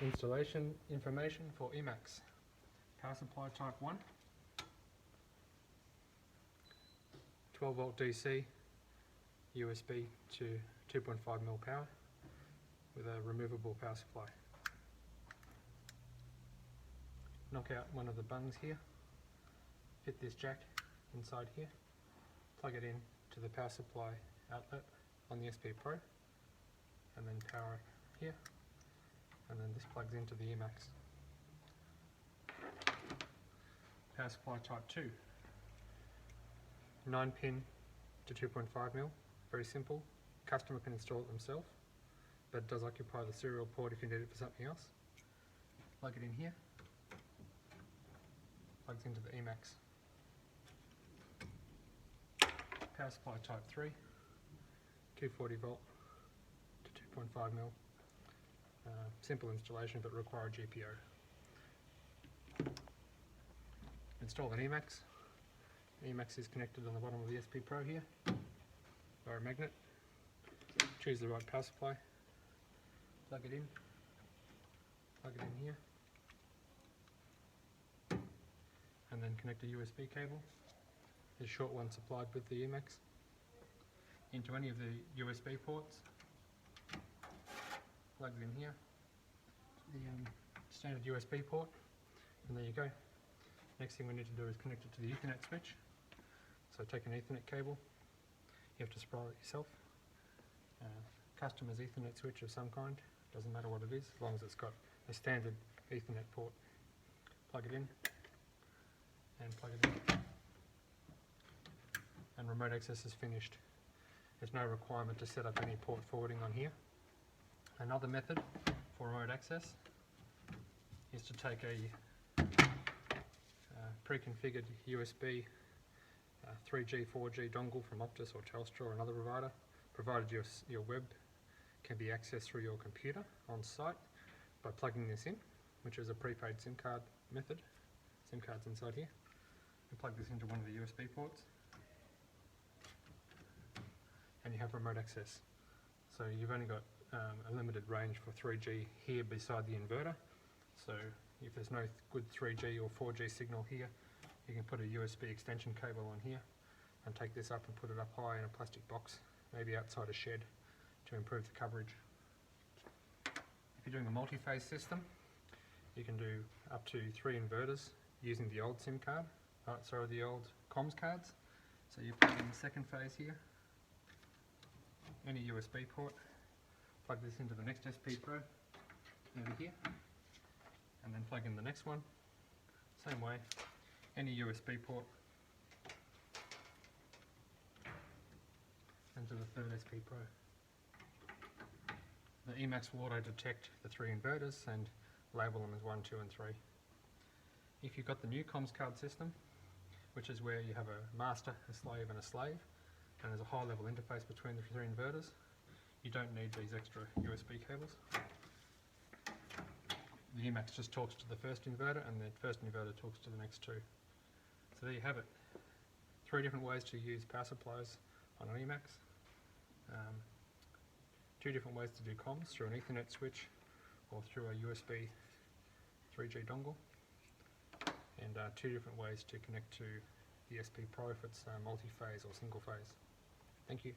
Installation information for E-Maxx. Power supply type 1, 12 volt DC, USB to 2.5mm power with a removable power supply. Knock out one of the bungs here, fit this jack inside here, plug it in to the power supply outlet on the SP Pro, and then power it here, and then this plugs into the E-Maxx. Power supply type 2, 9 pin to 2.5mm, very simple. Customer can install it themselves, but it does occupy the serial port if you need it for something else. Plug it in here, plugs into the E-Maxx. Power supply type 3, 240 volt to 2.5mm. Simple installation but require a GPO. Install an E-Maxx. E-Maxx is connected on the bottom of the SP Pro here via a magnet. Choose the right power supply, plug it in here, and then connect a USB cable, the short one supplied with the E-Maxx, into any of the USB ports. Plugs in here, the standard USB port, and there you go. Next thing we need to do is connect it to the Ethernet switch. So take an Ethernet cable, you have to spiral it yourself. Customer's Ethernet switch of some kind, doesn't matter what it is, as long as it's got a standard Ethernet port. Plug it in, and plug it in. And remote access is finished. There's no requirement to set up any port forwarding on here. Another method for remote access is to take a pre-configured USB 3G, 4G dongle from Optus or Telstra or another provider, provided your web can be accessed through your computer on site by plugging this in, which is a prepaid SIM card method. SIM card's inside here. You plug this into one of the USB ports and you have remote access. So you've only got a limited range for 3G here beside the inverter. So if there's no good 3G or 4G signal here, you can put a USB extension cable on here and take this up and put it up high in a plastic box, maybe outside a shed, to improve the coverage. If you're doing a multi-phase system, you can do up to 3 inverters using the old SIM card, the old comms cards. So you plug in the second phase here, any USB port, plug this into the next SP Pro over here, and then plug in the next one, same way, any USB port, into the third SP Pro. The E-Maxx will auto detect the 3 inverters and label them as 1, 2 and 3. If you've got the new comms card system, which is where you have a master, a slave and a slave, and there's a high level interface between the 3 inverters, you don't need these extra USB cables. The E-Maxx just talks to the first inverter and the first inverter talks to the next 2. So there you have it. 3 different ways to use power supplies on an E-Maxx. 2 different ways to do comms, through an Ethernet switch or through a USB 3G dongle. And 2 different ways to connect to the SP Pro if it's multi-phase or single phase. Thank you.